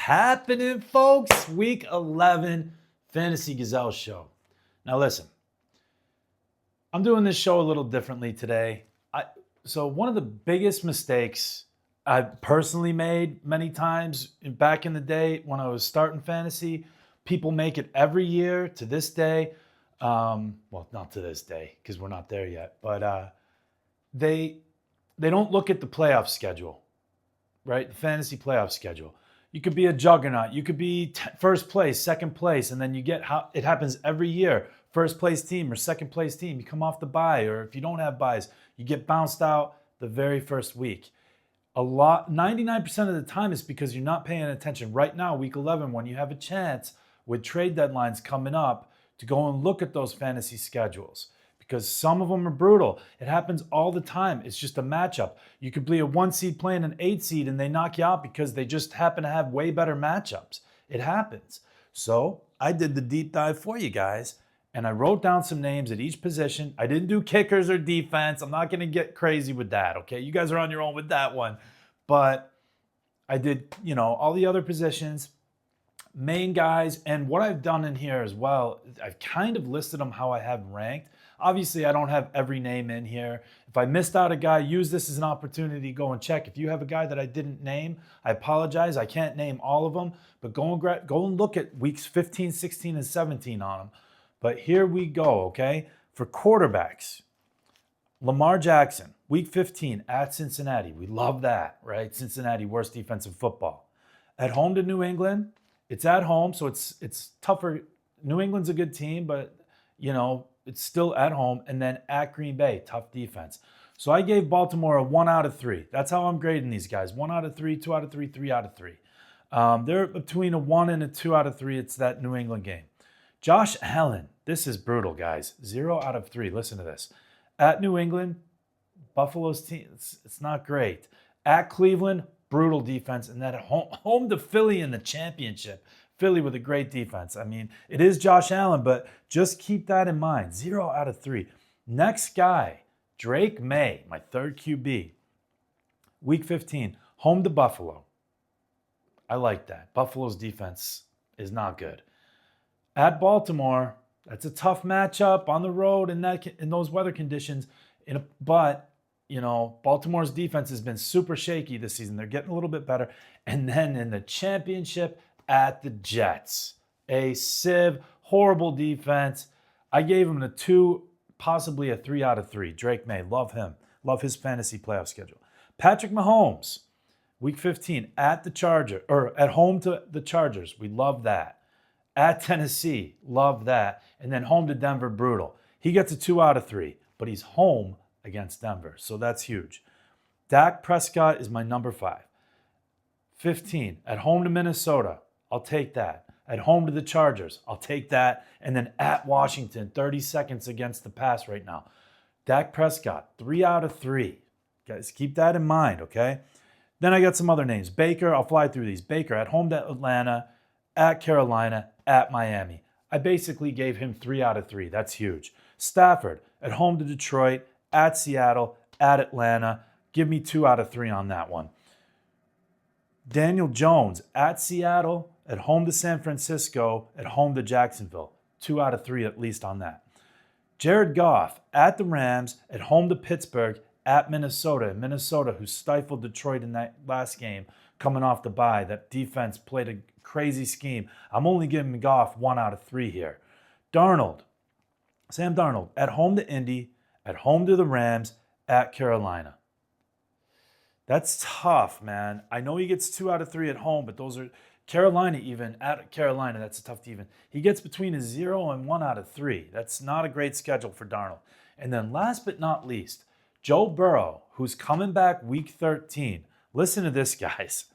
Happening, folks? Week 11 Fantasy Gazelle Show. Now, listen, I'm doing this show a little differently today. So, one of the biggest mistakes I've personally made many times back in the day when I was starting fantasy, people make it every year to this day. Well, not to this day because we're not there yet, but they don't look at the playoff schedule, right? The fantasy playoff schedule. You could be a juggernaut. You could be first place, second place, and then you get how it happens every year. First place team or second place team, you come off the bye, or if you don't have byes, you get bounced out the very first week. 99% of the time is because you're not paying attention. Right now, week 11, when you have a chance with trade deadlines coming up to go and look at those fantasy schedules, because some of them are brutal. It happens all the time. It's just a matchup. You could be a 1 seed playing an 8 seed and they knock you out because they just happen to have way better matchups. It happens. So I did the deep dive for you guys and I wrote down some names at each position. I didn't do kickers or defense. I'm not going to get crazy with that, okay? You guys are on your own with that one. But I did, all the other positions, main guys, and what I've done in here as well, I've kind of listed them how I have ranked. Obviously, I don't have every name in here. If I missed out a guy, use this as an opportunity to go and check. If you have a guy that I didn't name, I apologize. I can't name all of them, but go and look at weeks 15, 16, and 17 on them. But here we go, okay? For quarterbacks, Lamar Jackson, week 15 at Cincinnati. We love that, right? Cincinnati, worst defense in football. At home to New England. It's at home, so it's tougher. New England's a good team, but, it's still at home. And then at Green Bay, tough defense. So I gave Baltimore a 1 out of 3. That's how I'm grading these guys. 1 out of 3, 2 out of 3, 3 out of 3. They're between a 1 and a 2 out of 3. It's that New England game. Josh Allen. This is brutal, guys. 0 out of 3. Listen to this. At New England, Buffalo's team, it's not great. At Cleveland, brutal defense. And then at home to Philly in the championship. Philly with a great defense. I mean, it is Josh Allen, but just keep that in mind. 0 out of 3. Next guy, Drake May, my third QB. Week 15, home to Buffalo. I like that. Buffalo's defense is not good. At Baltimore, that's a tough matchup on the road in those weather conditions. But Baltimore's defense has been super shaky this season. They're getting a little bit better. And then in the championship, at the Jets. A sieve, horrible defense. I gave him a 2, possibly a 3 out of 3. Drake May, love him. Love his fantasy playoff schedule. Patrick Mahomes, week 15, at home to the Chargers. We love that. At Tennessee, love that. And then home to Denver, brutal. He gets a 2 out of 3, but he's home against Denver, so that's huge. Dak Prescott is my number 5. 15, at home to Minnesota. I'll take that. At home to the Chargers, I'll take that. And then at Washington, 30 seconds against the pass right now. Dak Prescott, 3 out of 3. Guys, keep that in mind, okay? Then I got some other names. Baker, I'll fly through these. Baker, at home to Atlanta, at Carolina, at Miami. I basically gave him 3 out of 3. That's huge. Stafford, at home to Detroit, at Seattle, at Atlanta. Give me 2 out of 3 on that one. Daniel Jones, at Seattle, at home to San Francisco, at home to Jacksonville. 2 out of 3 at least on that. Jared Goff, at the Rams, at home to Pittsburgh, at Minnesota. Minnesota, who stifled Detroit in that last game, coming off the bye. That defense played a crazy scheme. I'm only giving Goff 1 out of 3 here. Sam Darnold, at home to Indy, at home to the Rams, at Carolina. That's tough, man. I know he gets 2 out of 3 at home, but those are Carolina even. At Carolina, that's a tough even. He gets between a 0 and 1 out of 3. That's not a great schedule for Darnold. And then last but not least, Joe Burrow, who's coming back week 13. Listen to this, guys.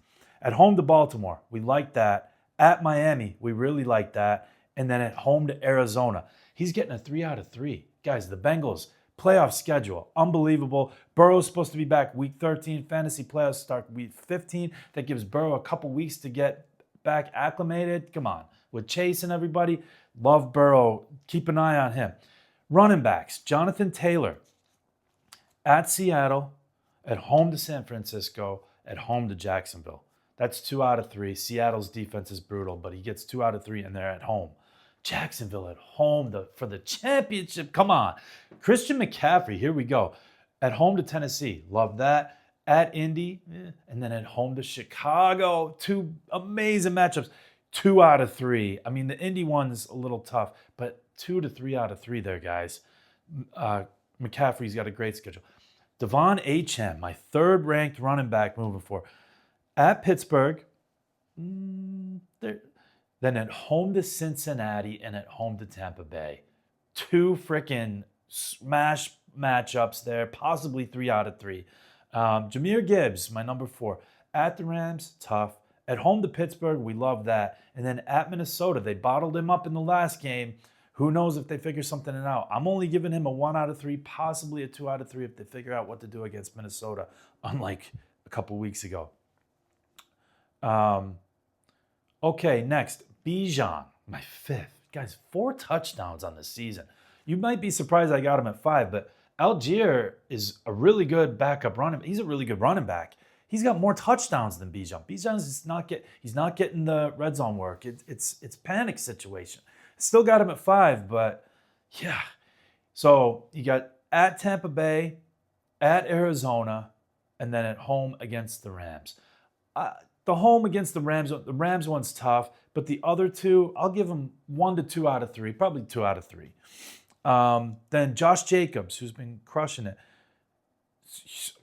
At home to Baltimore, we like that. At Miami, we really like that. And then at home to Arizona. He's getting a 3 out of 3. Guys, the Bengals, playoff schedule, unbelievable. Burrow's supposed to be back week 13. Fantasy playoffs start week 15. That gives Burrow a couple weeks to get back acclimated. Come on. With Chase and everybody, love Burrow. Keep an eye on him. Running backs, Jonathan Taylor, at Seattle, at home to San Francisco, at home to Jacksonville. That's 2 out of 3. Seattle's defense is brutal, but he gets 2 out of 3, and they're at home. Jacksonville at home for the championship. Come on. Christian McCaffrey, here we go. At home to Tennessee. Love that. At Indy, and then at home to Chicago. 2 amazing matchups. 2 out of 3. I mean, the Indy one's a little tough, but 2 to 3 out of 3 there, guys. McCaffrey's got a great schedule. Devon Achane, my 3rd-ranked running back moving forward. At Pittsburgh, then at home to Cincinnati and at home to Tampa Bay. 2 freaking smash matchups there, possibly 3 out of 3. Jahmyr Gibbs, my number 4. At the Rams, tough. At home to Pittsburgh, we love that. And then at Minnesota, they bottled him up in the last game. Who knows if they figure something out. I'm only giving him a 1 out of 3, possibly a 2 out of 3 if they figure out what to do against Minnesota, unlike a couple weeks ago. Okay, next, Bijan, my 5th. Guys, 4 touchdowns on the season. You might be surprised I got him at 5, but Algier is a really good backup running. He's a really good running back. He's got more touchdowns than Bijan. Bijan's he's not getting the red zone work. It's panic situation. Still got him at 5, but yeah. So you got at Tampa Bay, at Arizona, and then at home against the Rams. The home against the Rams one's tough, but the other 2, I'll give them 1 to 2 out of 3, probably 2 out of 3. Then Josh Jacobs, who's been crushing it.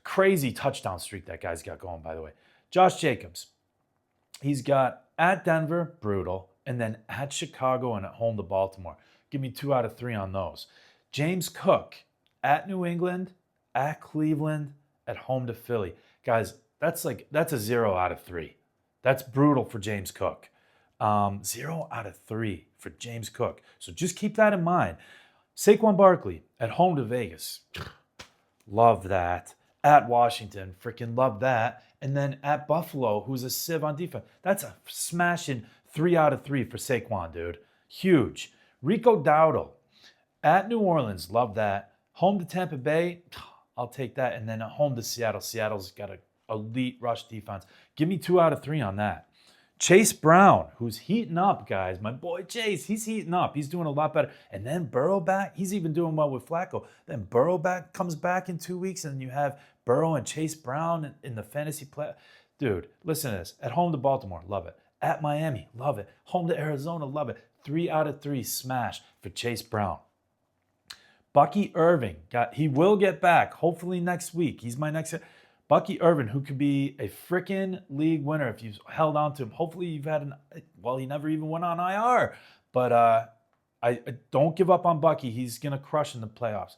Crazy touchdown streak that guy's got going, by the way. Josh Jacobs, he's got at Denver, brutal, and then at Chicago and at home to Baltimore. Give me 2 out of 3 on those. James Cook, at New England, at Cleveland, at home to Philly. Guys, that's a 0 out of 3. That's brutal for James Cook. 0 out of 3 for James Cook. So just keep that in mind. Saquon Barkley, at home to Vegas. Love that. At Washington, freaking love that. And then at Buffalo, who's a sieve on defense. That's a smashing 3 out of 3 for Saquon, dude. Huge. Rico Dowdle, at New Orleans, love that. Home to Tampa Bay, I'll take that. And then at home to Seattle. Seattle's got an elite rush defense. Give me 2 out of 3 on that. Chase Brown, who's heating up, guys. My boy Chase, he's heating up. He's doing a lot better. And then Burrow back. He's even doing well with Flacco. Then Burrow comes back in 2 weeks, and you have Burrow and Chase Brown in the fantasy play. Dude, listen to this. At home to Baltimore, love it. At Miami, love it. Home to Arizona, love it. 3 out of 3 smash for Chase Brown. Bucky Irving, he will get back, hopefully next week. He's my next. Bucky Irving, who could be a freaking league winner if you've held on to him. Hopefully you've had he never even went on IR. But I don't give up on Bucky. He's going to crush in the playoffs.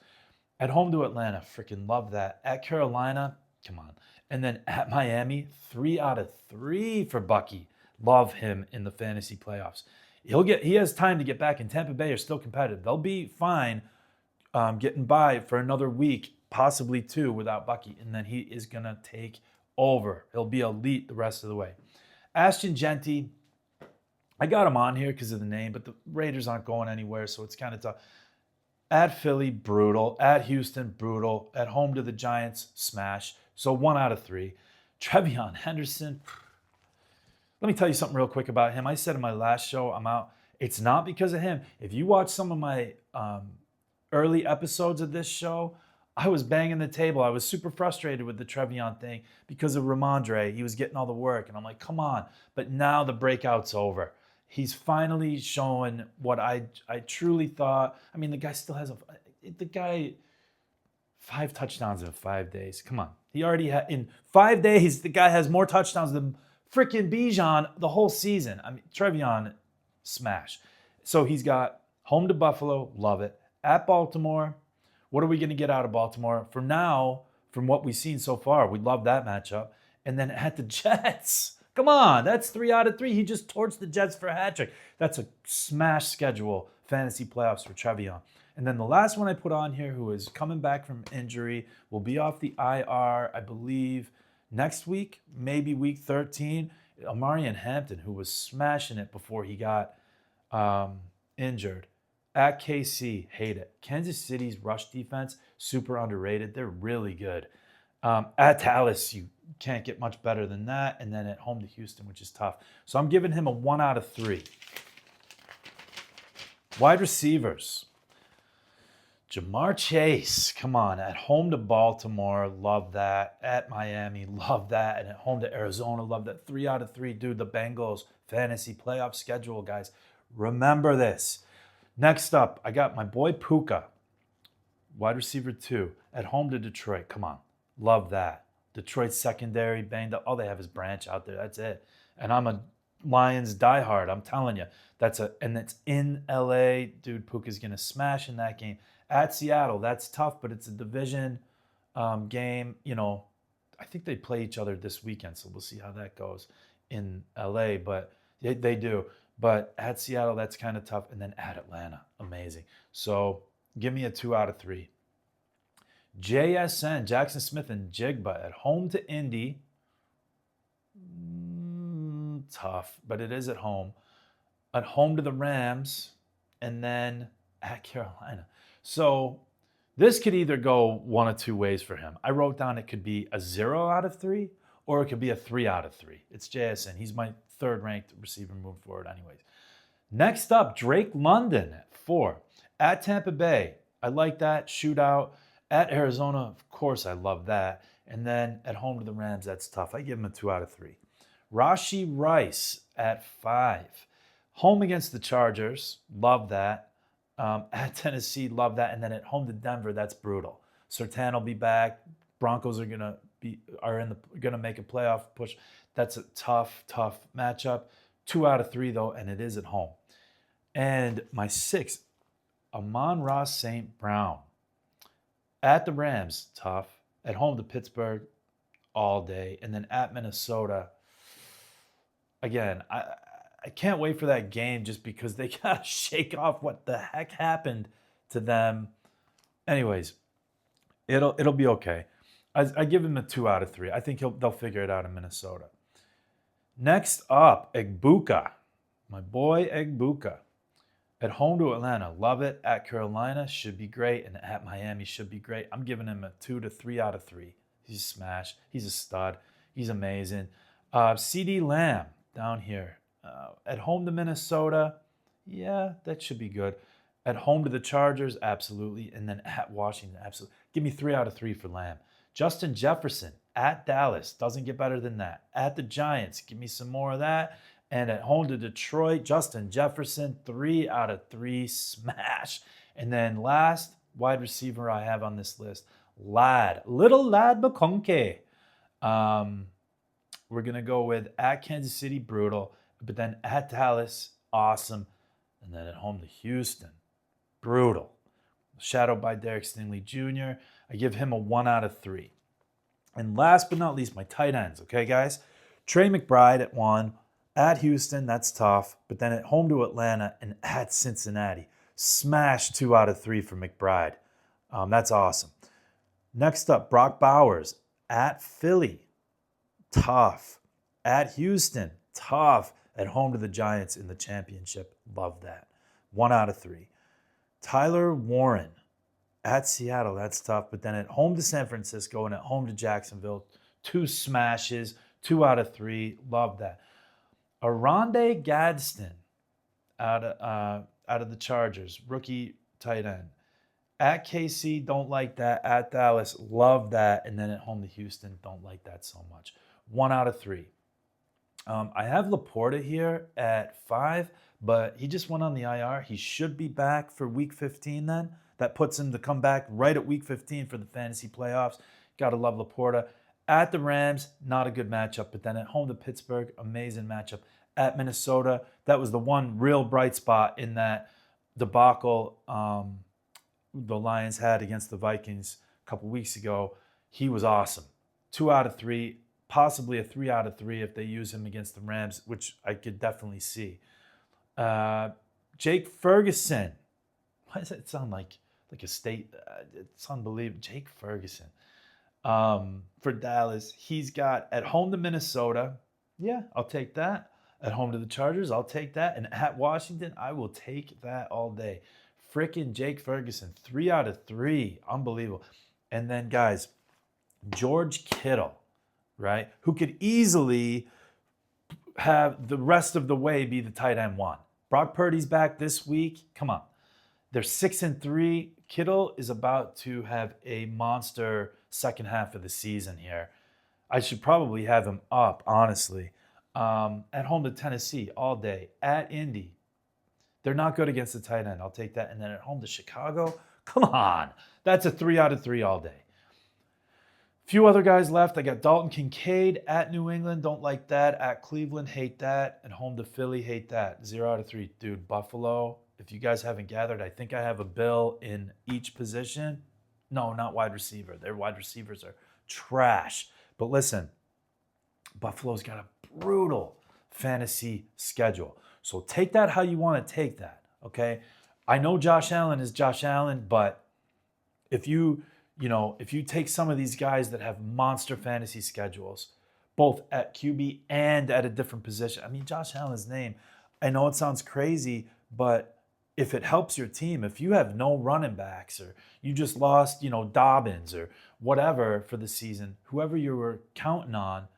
At home to Atlanta, freaking love that. At Carolina, come on. And then at Miami, 3 out of 3 for Bucky. Love him in the fantasy playoffs. He has time to get back, and Tampa Bay are still competitive. They'll be fine getting by for another week, possibly 2 without Bucky, and then he is going to take over. He'll be elite the rest of the way. Ashton Jeanty, I got him on here because of the name, but the Raiders aren't going anywhere, so it's kind of tough. At Philly, brutal. At Houston, brutal. At home to the Giants, smash. So 1 out of 3. Trevion Henderson, let me tell you something real quick about him. I said in my last show, I'm out. It's not because of him. If you watch some of my early episodes of this show, I was banging the table. I was super frustrated with the Trevion thing because of Ramondre. He was getting all the work, and I'm like, come on. But now the breakout's over. He's finally showing what I truly thought. I mean, the guy still has 5 touchdowns in 5 days. Come on. He already had, in 5 days, the guy has more touchdowns than freaking Bijan the whole season. I mean, Trevion, smash. So he's got home to Buffalo, love it. At Baltimore, what are we going to get out of Baltimore? For now, from what we've seen so far, we love that matchup. And then at the Jets, come on, that's 3 out of 3. He just torched the Jets for a hat trick. That's a smash schedule, fantasy playoffs for Trevion. And then the last one I put on here, who is coming back from injury, will be off the IR, I believe, next week, maybe week 13. Amarian Hampton, who was smashing it before he got injured. At KC, hate it. Kansas City's rush defense, super underrated. They're really good. At Dallas, you can't get much better than that. And then at home to Houston, which is tough. So I'm giving him a 1 out of 3. Wide receivers. Ja'Marr Chase, come on. At home to Baltimore, love that. At Miami, love that. And at home to Arizona, love that. 3 out of 3. Dude, the Bengals fantasy playoff schedule, guys. Remember this. Next up, I got my boy Puka, wide receiver 2, at home to Detroit. Come on. Love that. Detroit's secondary banged up. All they have is Branch out there. That's it. And I'm a Lions diehard. I'm telling you. And it's in LA. Dude, Puka's going to smash in that game. At Seattle, that's tough, but it's a division game. You know, I think they play each other this weekend, so we'll see how that goes in LA. But they do. But at Seattle, that's kind of tough. And then at Atlanta, amazing. So give me a 2 out of 3. JSN, Jackson Smith and Jigba at home to Indy. Tough, but it is at home. At home to the Rams, and then at Carolina. So this could either go one of two ways for him. I wrote down it could be a 0 out of 3, or it could be a 3 out of 3. It's JSN. He's my third-ranked receiver moving forward anyways. Next up, Drake London at 4. At Tampa Bay, I like that. Shootout. At Arizona, of course, I love that. And then at home to the Rams, that's tough. I give him a 2 out of 3. Rashee Rice at 5. Home against the Chargers, love that. At Tennessee, love that. And then at home to Denver, that's brutal. Surtain will be back. Broncos are gonna make a playoff push. That's a tough matchup. 2 out of 3 though, and it is at home. And my 6th, Amon-Ra St. Brown. At the Rams, tough. At home to Pittsburgh, all day. And then at Minnesota, again, I can't wait for that game just because they got to shake off what the heck happened to them. Anyways, it'll be okay. I give him a 2 out of 3. I think they'll figure it out in Minnesota. Next up, Egbuka. My boy Egbuka. At home to Atlanta, love it. At Carolina, should be great. And at Miami, should be great. I'm giving him a 2 to 3 out of 3. He's a smash. He's a stud. He's amazing. CD Lamb down here. At home to Minnesota, yeah, that should be good. At home to the Chargers, absolutely. And then at Washington, absolutely. Give me 3 out of 3 for Lamb. Justin Jefferson at Dallas, doesn't get better than that. At the Giants, give me some more of that. And at home to Detroit, Justin Jefferson, 3 out of 3, smash. And then last wide receiver I have on this list, Little Lad McConkey. We're going to go with at Kansas City, brutal. But then at Dallas, awesome. And then at home to Houston, brutal. Shadowed by Derek Stingley Jr. I give him a 1 out of 3. And last but not least, my tight ends, okay, guys? Trey McBride at 1. At Houston, that's tough. But then at home to Atlanta and at Cincinnati, smash 2 out of 3 for McBride. That's awesome. Next up, Brock Bowers at Philly, tough. At Houston, tough. At home to the Giants in the championship, love that. 1 out of 3. Tyler Warren at Seattle, that's tough. But then at home to San Francisco and at home to Jacksonville, 2 smashes, 2 out of 3, love that. Oronde Gadsden out of the Chargers, rookie tight end. At KC, don't like that. At Dallas, love that. And then at home to Houston, don't like that so much. 1 out of 3. I have Laporta here at 5, but he just went on the IR. He should be back for Week 15 then. That puts him to come back right at Week 15 for the fantasy playoffs. Got to love Laporta. At the Rams, not a good matchup, but then at home to Pittsburgh, amazing matchup. At Minnesota, that was the one real bright spot in that debacle the Lions had against the Vikings a couple weeks ago. He was awesome. 2 out of 3. Possibly a 3 out of 3 if they use him against the Rams, which I could definitely see. Jake Ferguson. Why does that sound like a state? It's unbelievable. Jake Ferguson. For Dallas, he's got at home to Minnesota. Yeah, I'll take that. At home to the Chargers, I'll take that. And at Washington, I will take that all day. Frickin' Jake Ferguson. 3 out of 3. Unbelievable. And then, guys, George Kittle, right? Who could easily have the rest of the way be the tight end one. Brock Purdy's back this week. Come on. They're 6-3. Kittle is about to have a monster second half of the season here. I should probably have him up, honestly. At home to Tennessee all day. At Indy. They're not good against the tight end. I'll take that. And then at home to Chicago. Come on. That's a 3 out of 3 all day. Few other guys left. I got Dalton Kincaid at New England. Don't like that. At Cleveland, hate that. At home to Philly, hate that. 0 out of 3. Dude, Buffalo, if you guys haven't gathered, I think I have a bill in each position. No, not wide receiver. Their wide receivers are trash. But listen, Buffalo's got a brutal fantasy schedule. So take that how you want to take that, okay? I know Josh Allen is Josh Allen, but if you take some of these guys that have monster fantasy schedules, both at QB and at a different position. I mean, Josh Allen's name, I know it sounds crazy, but if it helps your team, if you have no running backs or you just lost, Dobbins or whatever for the season, whoever you were counting on,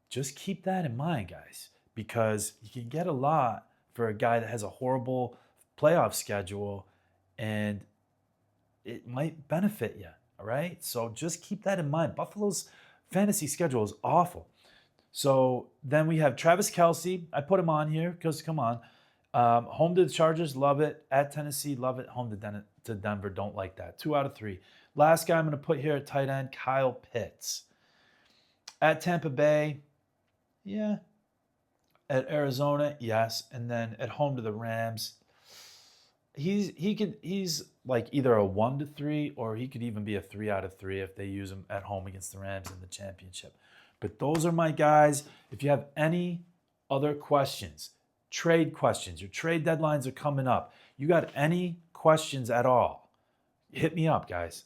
just keep that in mind, guys, because you can get a lot for a guy that has a horrible playoff schedule and it might benefit you, all right? So just keep that in mind. Buffalo's fantasy schedule is awful. So then we have Travis Kelce. I put him on here because, come on. Home to the Chargers, love it. At Tennessee, love it. Home to Denver, don't like that. 2 out of 3. Last guy I'm going to put here at tight end, Kyle Pitts. At Tampa Bay, yeah. At Arizona, yes. And then at home to the Rams, he's like either a 1 to 3 or he could even be a 3 out of 3 if they use him at home against the Rams in the championship. But those are my guys. If you have any other questions, trade questions, your trade deadlines are coming up. You got any questions at all, hit me up, guys.